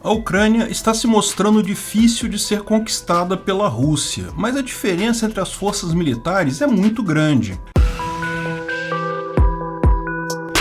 A Ucrânia está se mostrando difícil de ser conquistada pela Rússia, mas a diferença entre as forças militares é muito grande.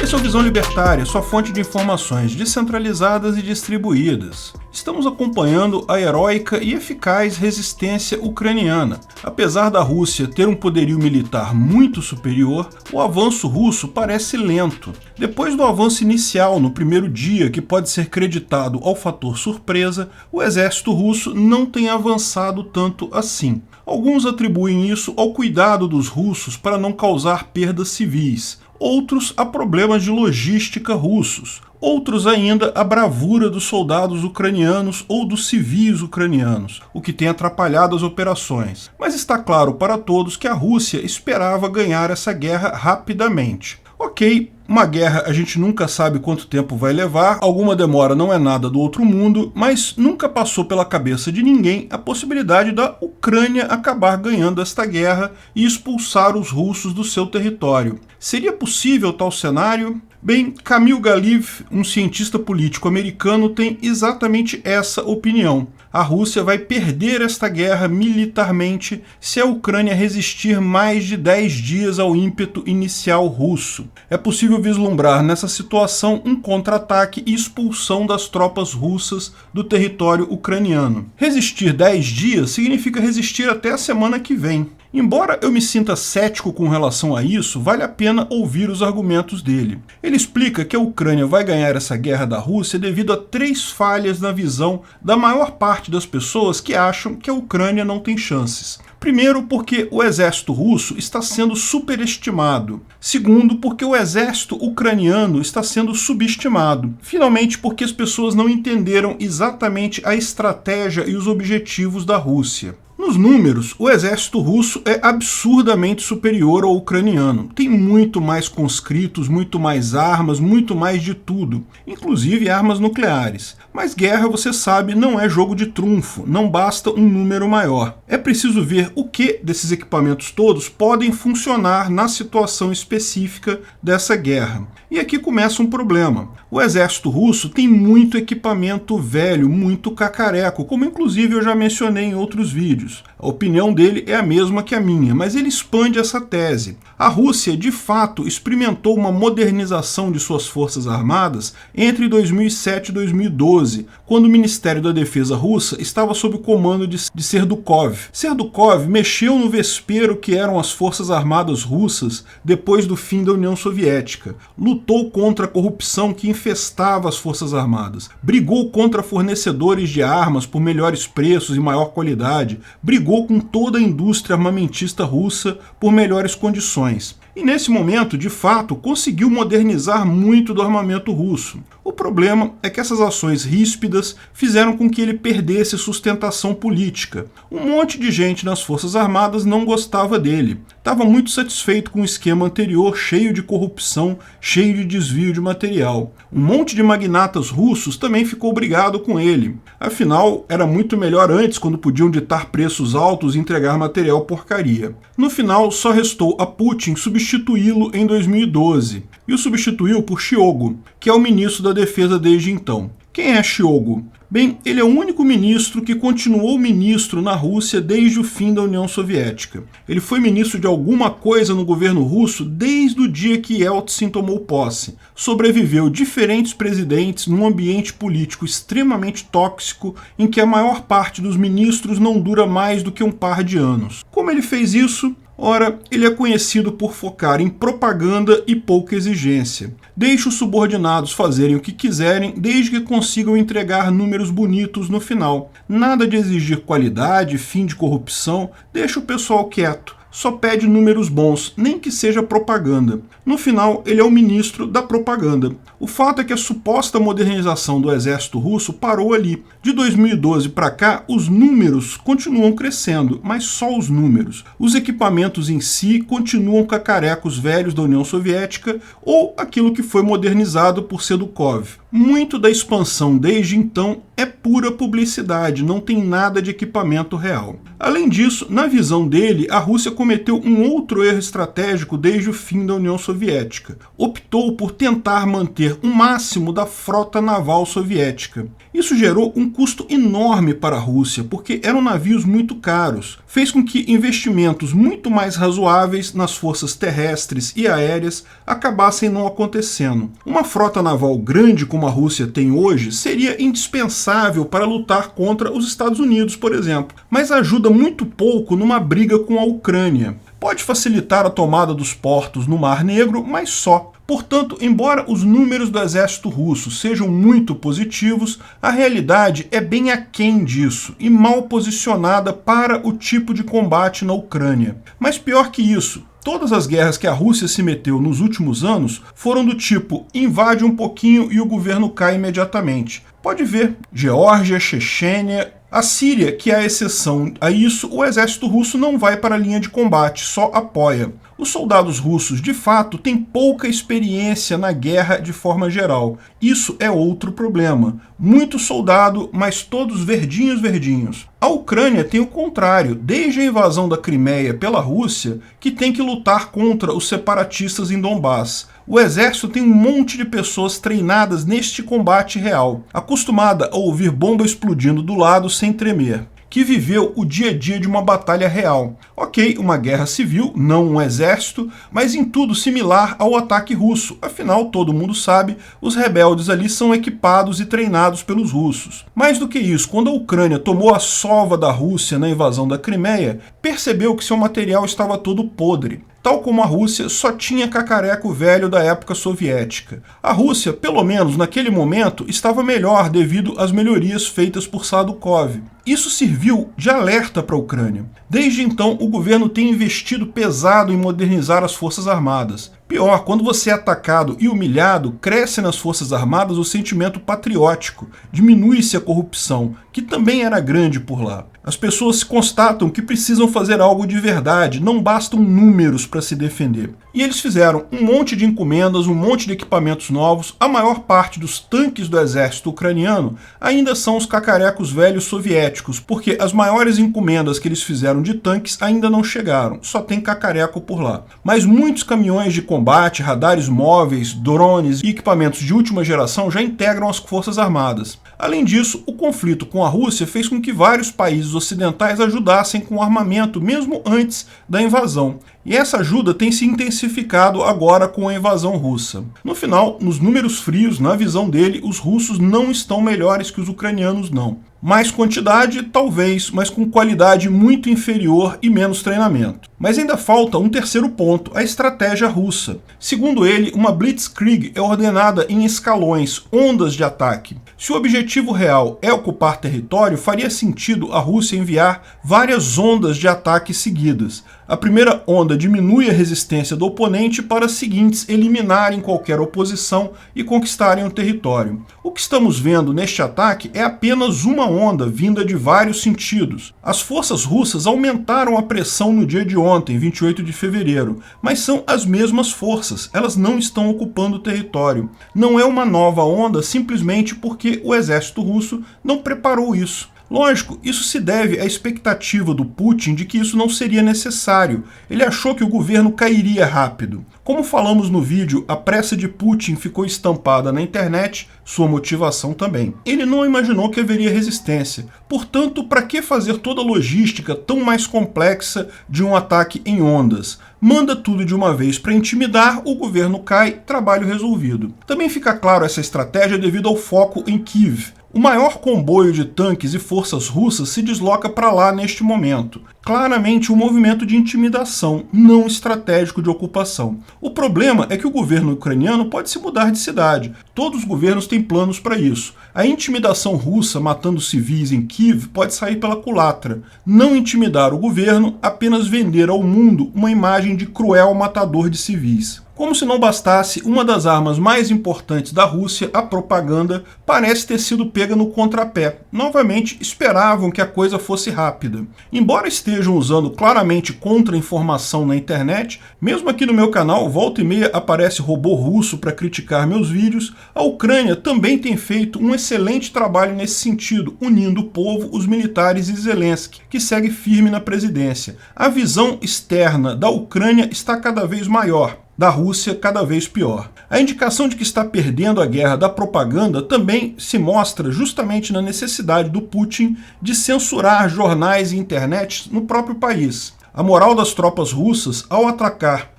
Esse é o Visão Libertária, sua fonte de informações descentralizadas e distribuídas. Estamos acompanhando a heróica e eficaz resistência ucraniana. Apesar da Rússia ter um poderio militar muito superior, o avanço russo parece lento. Depois do avanço inicial no primeiro dia, que pode ser creditado ao fator surpresa, o exército russo não tem avançado tanto assim. Alguns atribuem isso ao cuidado dos russos para não causar perdas civis. Outros a problemas de logística russos, outros ainda a bravura dos soldados ucranianos ou dos civis ucranianos, o que tem atrapalhado as operações. Mas está claro para todos que a Rússia esperava ganhar essa guerra rapidamente. Ok, uma guerra a gente nunca sabe quanto tempo vai levar, alguma demora não é nada do outro mundo, mas nunca passou pela cabeça de ninguém a possibilidade da Ucrânia acabar ganhando esta guerra e expulsar os russos do seu território. Seria possível tal cenário? Bem, Camille Galiv, um cientista político americano, tem exatamente essa opinião. A Rússia vai perder esta guerra militarmente se a Ucrânia resistir mais de 10 dias ao ímpeto inicial russo. É possível vislumbrar nessa situação um contra-ataque e expulsão das tropas russas do território ucraniano. Resistir 10 dias significa resistir até a semana que vem. Embora eu me sinta cético com relação a isso, vale a pena ouvir os argumentos dele. Ele explica que a Ucrânia vai ganhar essa guerra da Rússia devido a 3 falhas na visão da maior parte das pessoas que acham que a Ucrânia não tem chances. Primeiro, porque o exército russo está sendo superestimado. Segundo, porque o exército ucraniano está sendo subestimado. Finalmente, porque as pessoas não entenderam exatamente a estratégia e os objetivos da Rússia. Nos números, o exército russo é absurdamente superior ao ucraniano. Tem muito mais conscritos, muito mais armas, muito mais de tudo, inclusive armas nucleares. Mas guerra, você sabe, não é jogo de trunfo, não basta um número maior. É preciso ver o que desses equipamentos todos podem funcionar na situação específica dessa guerra. E aqui começa um problema. O exército russo tem muito equipamento velho, muito cacareco, como inclusive eu já mencionei em outros vídeos. A opinião dele é a mesma que a minha, mas ele expande essa tese. A Rússia, de fato, experimentou uma modernização de suas forças armadas entre 2007 e 2012, quando o Ministério da Defesa russa estava sob o comando de Serdukov. Serdukov mexeu no vespeiro que eram as forças armadas russas depois do fim da União Soviética, lutou contra a corrupção que infestava as forças armadas, brigou contra fornecedores de armas por melhores preços e maior qualidade, brigou com toda a indústria armamentista russa por melhores condições. E nesse momento, de fato, conseguiu modernizar muito do armamento russo. O problema é que essas ações ríspidas fizeram com que ele perdesse sustentação política. Um monte de gente nas Forças Armadas não gostava dele. Estava muito satisfeito com o esquema anterior, cheio de corrupção, cheio de desvio de material. Um monte de magnatas russos também ficou brigado com ele. Afinal, era muito melhor antes, quando podiam ditar preços altos e entregar material porcaria. No final, só restou a Putin substituí-lo em 2012. E o substituiu por Shoigu, que é o ministro da Defesa desde então. Quem é Shoigu? Bem, ele é o único ministro que continuou ministro na Rússia desde o fim da União Soviética. Ele foi ministro de alguma coisa no governo russo desde o dia que Yeltsin tomou posse. Sobreviveu diferentes presidentes num ambiente político extremamente tóxico em que a maior parte dos ministros não dura mais do que um par de anos. Como ele fez isso? Ora, ele é conhecido por focar em propaganda e pouca exigência. Deixa os subordinados fazerem o que quiserem, desde que consigam entregar números bonitos no final. Nada de exigir qualidade, fim de corrupção, deixa o pessoal quieto. Só pede números bons, nem que seja propaganda. No final, ele é o ministro da propaganda. O fato é que a suposta modernização do exército russo parou ali. De 2012 para cá, os números continuam crescendo, mas só os números. Os equipamentos em si continuam cacarecos velhos da União Soviética ou aquilo que foi modernizado por Serdukov. Muito da expansão desde então é pura publicidade, não tem nada de equipamento real. Além disso, na visão dele, a Rússia cometeu um outro erro estratégico desde o fim da União Soviética. Optou por tentar manter vender o máximo da frota naval soviética. Isso gerou um custo enorme para a Rússia, porque eram navios muito caros. Fez com que investimentos muito mais razoáveis nas forças terrestres e aéreas acabassem não acontecendo. Uma frota naval grande como a Rússia tem hoje seria indispensável para lutar contra os Estados Unidos, por exemplo, mas ajuda muito pouco numa briga com a Ucrânia. Pode facilitar a tomada dos portos no Mar Negro, mas só. Portanto, embora os números do exército russo sejam muito positivos, a realidade é bem aquém disso e mal posicionada para o tipo de combate na Ucrânia. Mas pior que isso, todas as guerras que a Rússia se meteu nos últimos anos foram do tipo invade um pouquinho e o governo cai imediatamente. Pode ver, Geórgia, Chechênia, a Síria, que é a exceção a isso, o exército russo não vai para a linha de combate, só apoia. Os soldados russos, de fato, têm pouca experiência na guerra de forma geral. Isso é outro problema. Muito soldado, mas todos verdinhos. A Ucrânia tem o contrário, desde a invasão da Crimeia pela Rússia, que tem que lutar contra os separatistas em Donbass. O exército tem um monte de pessoas treinadas neste combate real, acostumada a ouvir bomba explodindo do lado sem tremer, que viveu o dia a dia de uma batalha real. Ok, uma guerra civil, não um exército, mas em tudo similar ao ataque russo. Afinal, todo mundo sabe, os rebeldes ali são equipados e treinados pelos russos. Mais do que isso, quando a Ucrânia tomou a sova da Rússia na invasão da Crimeia, percebeu que seu material estava todo podre. Tal como a Rússia, só tinha cacareco velho da época soviética. A Rússia, pelo menos naquele momento, estava melhor devido às melhorias feitas por Sadukov. Isso serviu de alerta para a Ucrânia. Desde então, o governo tem investido pesado em modernizar as forças armadas. Pior, quando você é atacado e humilhado, cresce nas Forças Armadas o sentimento patriótico, diminui-se a corrupção, que também era grande por lá. As pessoas constatam que precisam fazer algo de verdade, não bastam números para se defender. E eles fizeram um monte de encomendas, um monte de equipamentos novos. A maior parte dos tanques do exército ucraniano ainda são os cacarecos velhos soviéticos, porque as maiores encomendas que eles fizeram de tanques ainda não chegaram, só tem cacareco por lá. Mas muitos caminhões de combate, radares móveis, drones e equipamentos de última geração já integram as Forças Armadas. Além disso, o conflito com a Rússia fez com que vários países ocidentais ajudassem com armamento mesmo antes da invasão. E essa ajuda tem se intensificado agora com a invasão russa. No final, nos números frios, na visão dele, os russos não estão melhores que os ucranianos não. Mais quantidade, talvez, mas com qualidade muito inferior e menos treinamento. Mas ainda falta um terceiro ponto, a estratégia russa. Segundo ele, uma blitzkrieg é ordenada em escalões, ondas de ataque. Se o objetivo real é ocupar território, faria sentido a Rússia enviar várias ondas de ataque seguidas. A primeira onda diminui a resistência do oponente para as seguintes eliminarem qualquer oposição e conquistarem o território. O que estamos vendo neste ataque é apenas uma onda vinda de vários sentidos. As forças russas aumentaram a pressão no dia de ontem, 28 de fevereiro, mas são as mesmas forças, elas não estão ocupando o território. Não é uma nova onda simplesmente porque o exército russo não preparou isso. Lógico, isso se deve à expectativa do Putin de que isso não seria necessário. Ele achou que o governo cairia rápido. Como falamos no vídeo, a pressa de Putin ficou estampada na internet, sua motivação também. Ele não imaginou que haveria resistência. Portanto, para que fazer toda a logística tão mais complexa de um ataque em ondas? Manda tudo de uma vez para intimidar, o governo cai, trabalho resolvido. Também fica claro essa estratégia devido ao foco em Kiev. O maior comboio de tanques e forças russas se desloca para lá neste momento. Claramente um movimento de intimidação, não estratégico de ocupação. O problema é que o governo ucraniano pode se mudar de cidade. Todos os governos têm planos para isso. A intimidação russa matando civis em Kiev pode sair pela culatra. Não intimidar o governo, apenas vender ao mundo uma imagem de cruel matador de civis. Como se não bastasse, uma das armas mais importantes da Rússia, a propaganda, parece ter sido pega no contrapé. Novamente, esperavam que a coisa fosse rápida. Embora estejam usando claramente contra-informação na internet, mesmo aqui no meu canal, volta e meia aparece robô russo para criticar meus vídeos, a Ucrânia também tem feito um excelente trabalho nesse sentido, unindo o povo, os militares e Zelensky, que segue firme na presidência. A visão externa da Ucrânia está cada vez maior. da Rússia cada vez pior. A indicação de que está perdendo a guerra da propaganda também se mostra justamente na necessidade do Putin de censurar jornais e internet no próprio país. A moral das tropas russas ao atacar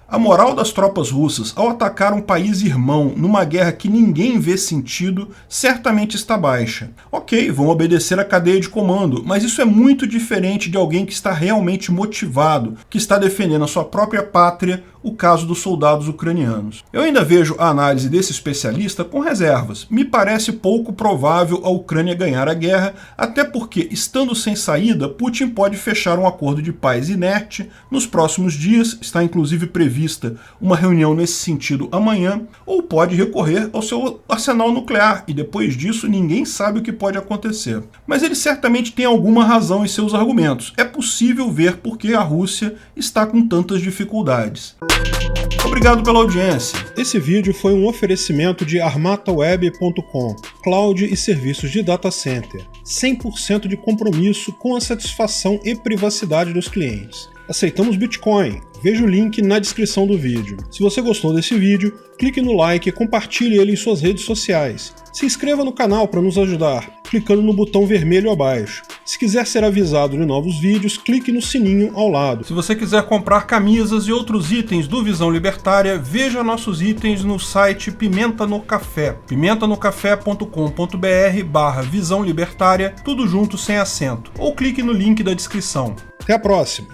um país irmão numa guerra que ninguém vê sentido certamente está baixa. Ok, vão obedecer à cadeia de comando, mas isso é muito diferente de alguém que está realmente motivado, que está defendendo a sua própria pátria, o caso dos soldados ucranianos. Eu ainda vejo a análise desse especialista com reservas. Me parece pouco provável a Ucrânia ganhar a guerra, até porque, estando sem saída, Putin pode fechar um acordo de paz inerte nos próximos dias, está inclusive prevista uma reunião nesse sentido amanhã, ou pode recorrer ao seu arsenal nuclear, e depois disso ninguém sabe o que pode acontecer. Mas ele certamente tem alguma razão em seus argumentos. É possível ver por que a Rússia está com tantas dificuldades. Obrigado pela audiência. Esse vídeo foi um oferecimento de armataweb.com, cloud e serviços de data center, 100% de compromisso com a satisfação e privacidade dos clientes. Aceitamos Bitcoin. Veja o link na descrição do vídeo. Se você gostou desse vídeo, clique no like e compartilhe ele em suas redes sociais. Se inscreva no canal para nos ajudar, clicando no botão vermelho abaixo. Se quiser ser avisado de novos vídeos, clique no sininho ao lado. Se você quiser comprar camisas e outros itens do Visão Libertária, veja nossos itens no site Pimenta no Café, pimentanocafé.com.br/Visão Libertária, tudo junto sem acento, ou clique no link da descrição. Até a próxima!